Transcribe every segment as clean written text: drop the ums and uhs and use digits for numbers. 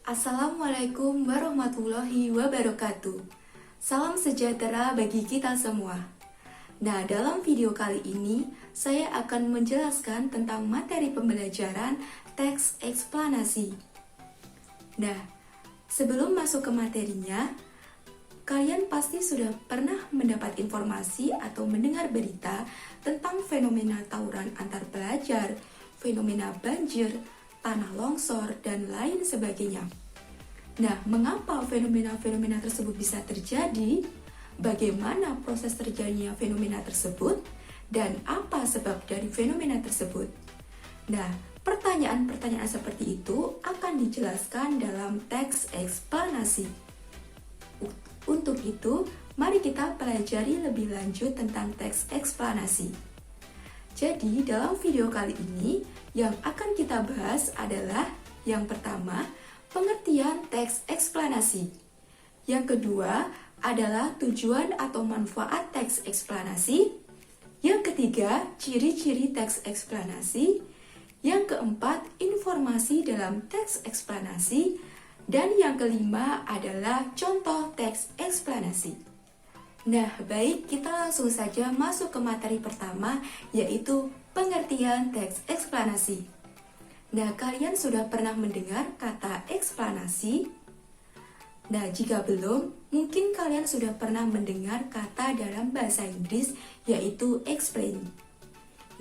Assalamualaikum warahmatullahi wabarakatuh. Salam sejahtera bagi kita semua. Nah, dalam video kali ini saya akan menjelaskan tentang materi pembelajaran teks eksplanasi. Nah, sebelum masuk ke materinya, kalian pasti sudah pernah mendapat informasi atau mendengar berita tentang fenomena tawuran antar pelajar, fenomena banjir, tanah longsor, dan lain sebagainya. Nah, mengapa fenomena-fenomena tersebut bisa terjadi? Bagaimana proses terjadinya fenomena tersebut? Dan apa sebab dari fenomena tersebut? Nah, pertanyaan-pertanyaan seperti itu akan dijelaskan dalam teks eksplanasi. Untuk itu, mari kita pelajari lebih lanjut tentang teks eksplanasi. Jadi, dalam video kali ini, yang akan kita bahas adalah yang pertama, pengertian teks eksplanasi. Yang kedua adalah tujuan atau manfaat teks eksplanasi. Yang ketiga, ciri-ciri teks eksplanasi. Yang keempat, informasi dalam teks eksplanasi. Dan yang kelima adalah contoh teks eksplanasi. Nah, baik, kita langsung saja masuk ke materi pertama, yaitu pengertian teks eksplanasi. Nah, kalian sudah pernah mendengar kata eksplanasi? Nah, jika belum, mungkin kalian sudah pernah mendengar kata dalam bahasa Inggris, yaitu explain.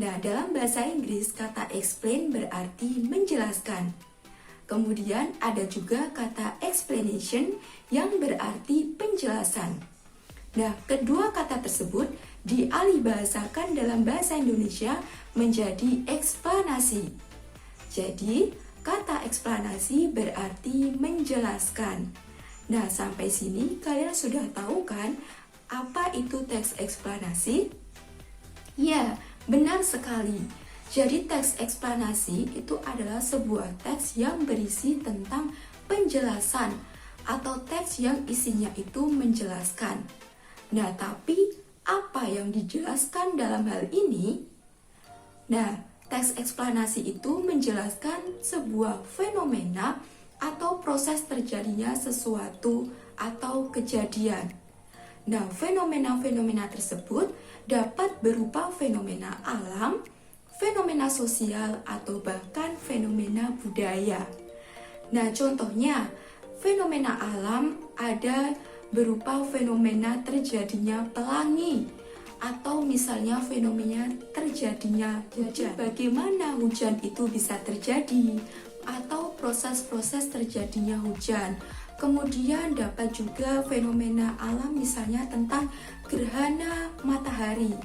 Nah, dalam bahasa Inggris, kata explain berarti menjelaskan. Kemudian ada juga kata explanation yang berarti penjelasan. Nah, kedua kata tersebut dialihbahasakan dalam bahasa Indonesia menjadi eksplanasi. Jadi, kata eksplanasi berarti menjelaskan. Nah, sampai sini kalian sudah tahu kan apa itu teks eksplanasi? Ya, benar sekali. Jadi, teks eksplanasi itu adalah sebuah teks yang berisi tentang penjelasan atau teks yang isinya itu menjelaskan. Nah, tapi apa yang dijelaskan dalam hal ini? Nah, teks eksplanasi itu menjelaskan sebuah fenomena atau proses terjadinya sesuatu atau kejadian. Nah, fenomena-fenomena tersebut dapat berupa fenomena alam, fenomena sosial, atau bahkan fenomena budaya. Nah, contohnya, fenomena alam ada berupa fenomena terjadinya pelangi atau misalnya fenomena terjadinya hujan. Bagaimana hujan itu bisa terjadi atau proses-proses terjadinya hujan. Kemudian dapat juga fenomena alam misalnya tentang gerhana matahari.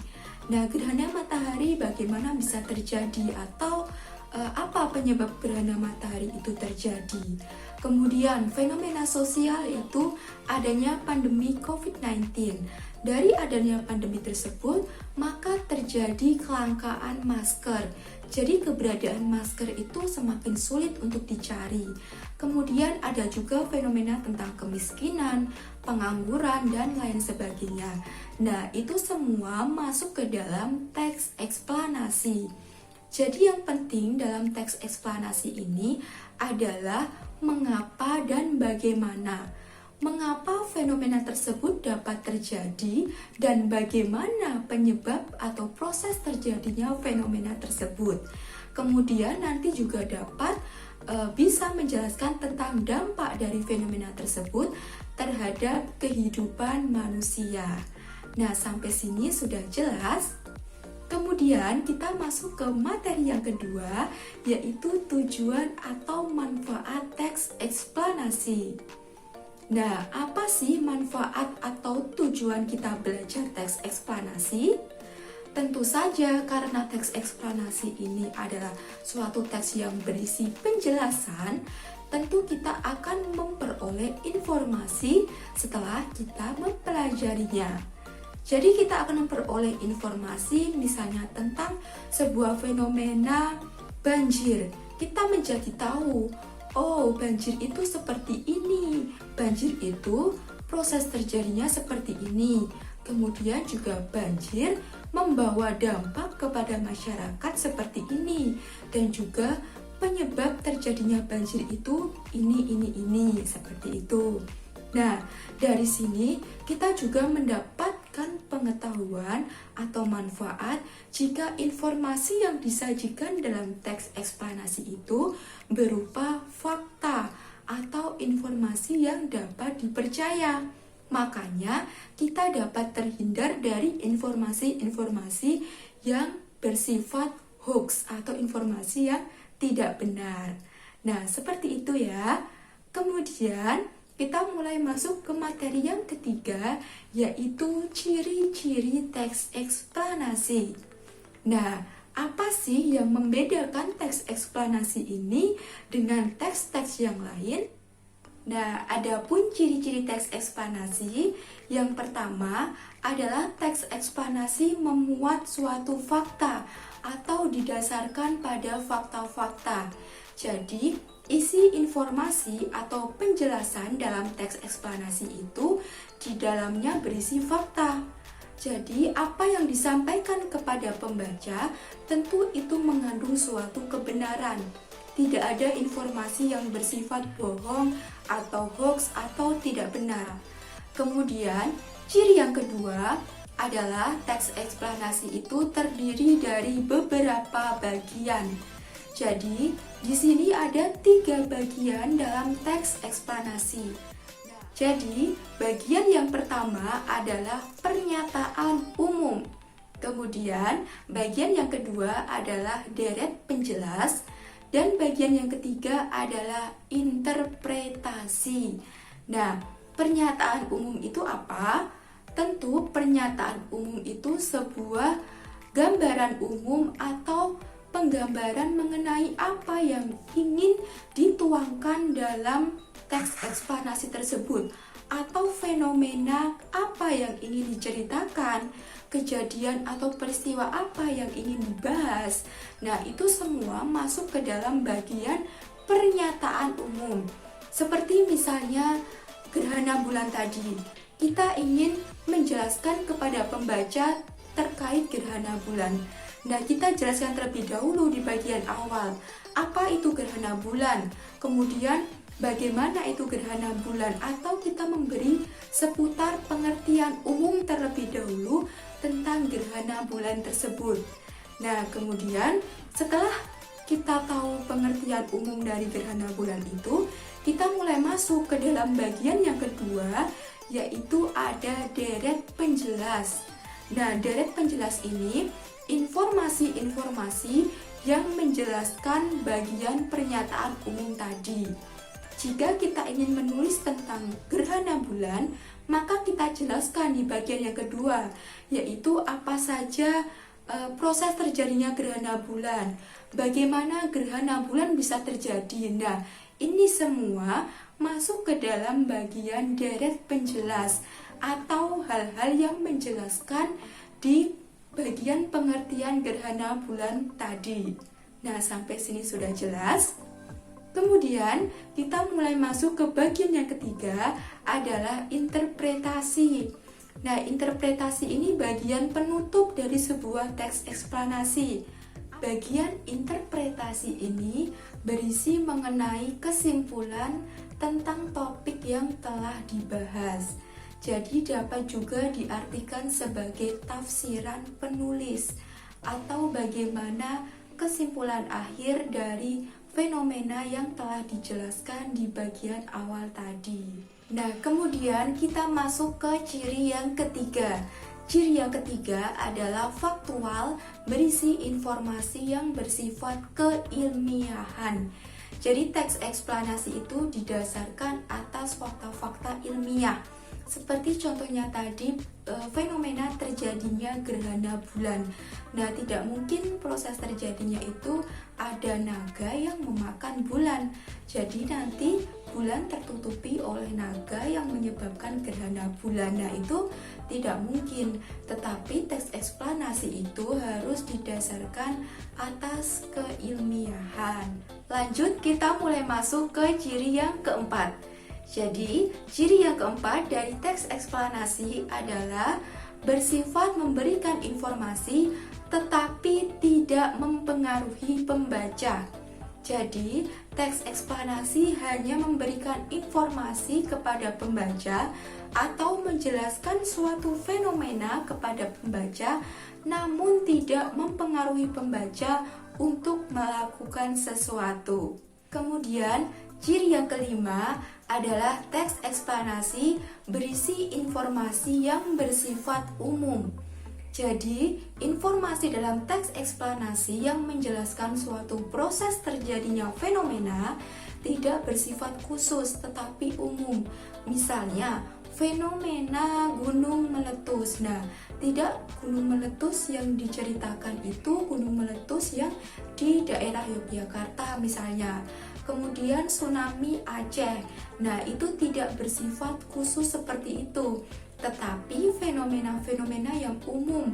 Nah, gerhana matahari bagaimana bisa terjadi atau apa penyebab gerhana matahari itu terjadi. Kemudian fenomena sosial yaitu adanya pandemi COVID-19. Dari adanya pandemi tersebut, maka terjadi kelangkaan masker. Jadi keberadaan masker itu semakin sulit untuk dicari. Kemudian ada juga fenomena tentang kemiskinan, pengangguran, dan lain sebagainya. Nah, itu semua masuk ke dalam teks eksplanasi. Jadi yang penting dalam teks eksplanasi ini adalah mengapa dan bagaimana. Mengapa fenomena tersebut dapat terjadi dan bagaimana penyebab atau proses terjadinya fenomena tersebut. Kemudian nanti juga dapat bisa menjelaskan tentang dampak dari fenomena tersebut terhadap kehidupan manusia. Nah, sampai sini sudah jelas? Kemudian kita masuk ke materi yang kedua, yaitu tujuan atau manfaat teks eksplanasi. Nah, apa sih manfaat atau tujuan kita belajar teks eksplanasi? Tentu saja karena teks eksplanasi ini adalah suatu teks yang berisi penjelasan, tentu kita akan memperoleh informasi setelah kita mempelajarinya. Jadi kita akan memperoleh informasi misalnya tentang sebuah fenomena banjir. Kita menjadi tahu, oh banjir itu seperti ini, banjir itu proses terjadinya seperti ini. Kemudian juga banjir membawa dampak kepada masyarakat seperti ini. Dan juga penyebab terjadinya banjir itu ini, seperti itu. Nah, dari sini kita juga mendapatkan pengetahuan atau manfaat jika informasi yang disajikan dalam teks eksplanasi itu berupa fakta atau informasi yang dapat dipercaya. Makanya, kita dapat terhindar dari informasi-informasi yang bersifat hoax atau informasi yang tidak benar. Nah, seperti itu ya. Kemudian, kita mulai masuk ke materi yang ketiga, yaitu ciri-ciri teks eksplanasi. Nah, apa sih yang membedakan teks eksplanasi ini dengan teks-teks yang lain? Nah, adapun ciri-ciri teks eksplanasi, yang pertama adalah teks eksplanasi memuat suatu fakta atau didasarkan pada fakta-fakta. Jadi, isi informasi atau penjelasan dalam teks eksplanasi itu di dalamnya berisi fakta. Jadi, apa yang disampaikan kepada pembaca tentu itu mengandung suatu kebenaran. Tidak ada informasi yang bersifat bohong atau hoax atau tidak benar. Kemudian, ciri yang kedua adalah teks eksplanasi itu terdiri dari beberapa bagian. Jadi, di sini ada 3 bagian dalam teks eksplanasi. Jadi, bagian yang pertama adalah pernyataan umum. Kemudian, bagian yang kedua adalah deret penjelas. Dan bagian yang ketiga adalah interpretasi. Nah, pernyataan umum itu apa? Tentu pernyataan umum itu sebuah gambaran umum atau penggambaran mengenai apa yang ingin dituangkan dalam teks eksplanasi tersebut, atau fenomena apa yang ingin diceritakan, kejadian atau peristiwa apa yang ingin dibahas. Nah, itu semua masuk ke dalam bagian pernyataan umum. Seperti misalnya gerhana bulan tadi, kita ingin menjelaskan kepada pembaca terkait gerhana bulan. Nah, kita jelaskan terlebih dahulu di bagian awal, apa itu gerhana bulan, kemudian bagaimana itu gerhana bulan, atau kita memberi seputar pengertian umum terlebih dahulu tentang gerhana bulan tersebut. Nah, kemudian setelah kita tahu pengertian umum dari gerhana bulan itu, kita mulai masuk ke dalam bagian yang kedua, yaitu ada deret penjelas. Nah, deret penjelas ini informasi-informasi yang menjelaskan bagian pernyataan umum tadi. Jika kita ingin menulis tentang gerhana bulan, maka kita jelaskan di bagian yang kedua, yaitu apa saja proses terjadinya gerhana bulan, bagaimana gerhana bulan bisa terjadi. Nah, ini semua masuk ke dalam bagian deret penjelas atau hal-hal yang menjelaskan di bagian pengertian gerhana bulan tadi. Nah, sampai sini sudah jelas. Kemudian kita mulai masuk ke bagian yang ketiga, adalah interpretasi. Nah, interpretasi ini bagian penutup dari sebuah teks eksplanasi. Bagian interpretasi ini berisi mengenai kesimpulan tentang topik yang telah dibahas. Jadi dapat juga diartikan sebagai tafsiran penulis atau bagaimana kesimpulan akhir dari fenomena yang telah dijelaskan di bagian awal tadi. Nah, kemudian kita masuk ke ciri yang ketiga. Ciri yang ketiga adalah faktual, berisi informasi yang bersifat keilmiahan. Jadi teks eksplanasi itu didasarkan atas fakta-fakta ilmiah. Seperti contohnya tadi, fenomena terjadinya gerhana bulan. Nah, tidak mungkin proses terjadinya itu ada naga yang memakan bulan. Jadi nanti bulan tertutupi oleh naga yang menyebabkan gerhana bulan. Nah, itu tidak mungkin. Tetapi teks eksplanasi itu harus didasarkan atas keilmiahan. Lanjut, kita mulai masuk ke ciri yang keempat. Jadi, ciri yang keempat dari teks eksplanasi adalah bersifat memberikan informasi tetapi tidak mempengaruhi pembaca. Jadi, teks eksplanasi hanya memberikan informasi kepada pembaca atau menjelaskan suatu fenomena kepada pembaca, namun tidak mempengaruhi pembaca untuk melakukan sesuatu. Kemudian, ciri yang kelima adalah teks eksplanasi berisi informasi yang bersifat umum. Jadi, informasi dalam teks eksplanasi yang menjelaskan suatu proses terjadinya fenomena tidak bersifat khusus tetapi umum. Misalnya, fenomena gunung meletus. Nah, tidak gunung meletus yang diceritakan itu gunung meletus yang di daerah Yogyakarta misalnya. Kemudian tsunami Aceh. Nah, itu tidak bersifat khusus seperti itu, tetapi fenomena-fenomena yang umum,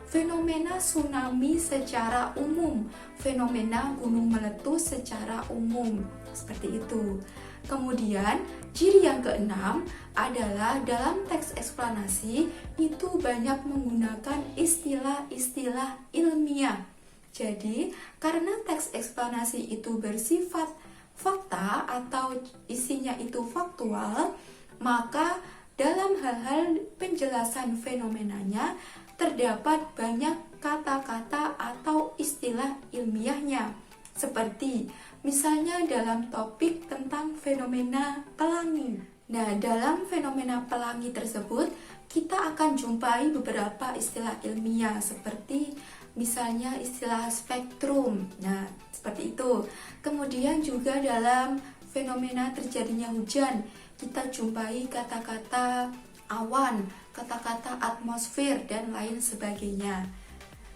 fenomena tsunami secara umum, fenomena gunung meletus secara umum, seperti itu. Kemudian, ciri yang keenam adalah dalam teks eksplanasi itu banyak menggunakan istilah-istilah ilmiah. Jadi, karena teks eksplanasi itu bersifat fakta atau isinya itu faktual, maka dalam hal-hal penjelasan fenomenanya terdapat banyak kata-kata atau istilah ilmiahnya. Seperti misalnya dalam topik tentang fenomena pelangi. Nah, dalam fenomena pelangi tersebut kita akan jumpai beberapa istilah ilmiah seperti misalnya istilah spektrum. Nah, seperti itu. Kemudian juga dalam fenomena terjadinya hujan, kita jumpai kata-kata awan, kata-kata atmosfer, dan lain sebagainya.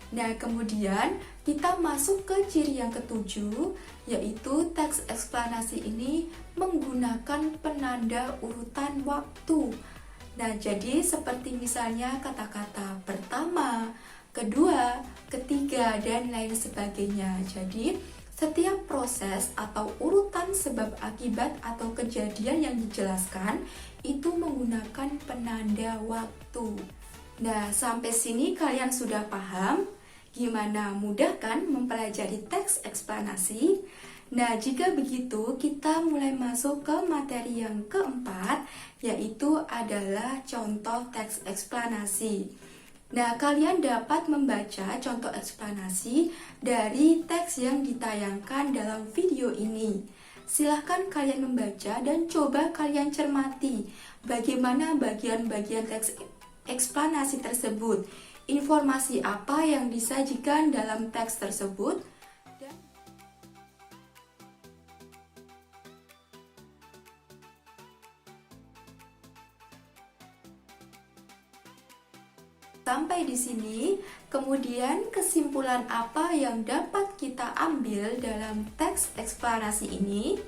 Nah, kemudian kita masuk ke ciri yang ketujuh, yaitu teks eksplanasi ini menggunakan penanda urutan waktu. Nah, jadi seperti misalnya kata-kata pertama, kedua, ketiga, dan lain sebagainya. Jadi, setiap proses atau urutan sebab akibat atau kejadian yang dijelaskan itu menggunakan penanda waktu. Nah, sampai sini kalian sudah paham gimana mudah kan mempelajari teks eksplanasi? Nah, jika begitu kita mulai masuk ke materi yang keempat, yaitu adalah contoh teks eksplanasi. Nah, kalian dapat membaca contoh eksplanasi dari teks yang ditayangkan dalam video ini. Silahkan kalian membaca dan coba kalian cermati bagaimana bagian-bagian teks eksplanasi tersebut. Informasi apa yang disajikan dalam teks tersebut. Sampai di sini, kemudian kesimpulan apa yang dapat kita ambil dalam teks eksplanasi ini?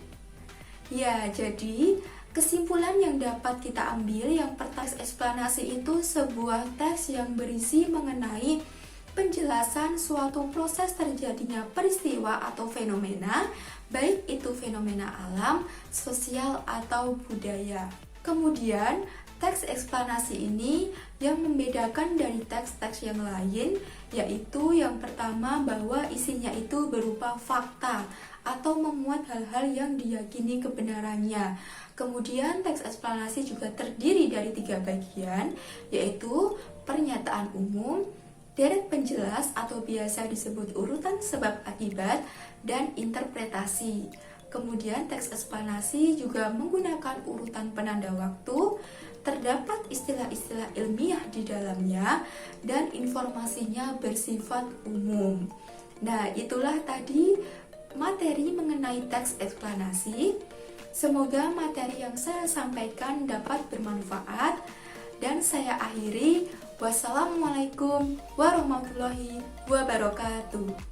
Ya, jadi kesimpulan yang dapat kita ambil yang pertama, eksplanasi itu sebuah teks yang berisi mengenai penjelasan suatu proses terjadinya peristiwa atau fenomena, baik itu fenomena alam, sosial, atau budaya. Kemudian, teks eksplanasi ini yang membedakan dari teks-teks yang lain, yaitu yang pertama bahwa isinya itu berupa fakta atau memuat hal-hal yang diyakini kebenarannya. Kemudian teks eksplanasi juga terdiri dari 3 bagian, yaitu pernyataan umum, deret penjelas atau biasa disebut urutan sebab akibat, dan interpretasi. Kemudian teks eksplanasi juga menggunakan urutan penanda waktu, terdapat istilah-istilah ilmiah di dalamnya, dan informasinya bersifat umum. Nah, itulah tadi materi mengenai teks eksplanasi. Semoga materi yang saya sampaikan dapat bermanfaat, dan saya akhiri. Wassalamualaikum warahmatullahi wabarakatuh.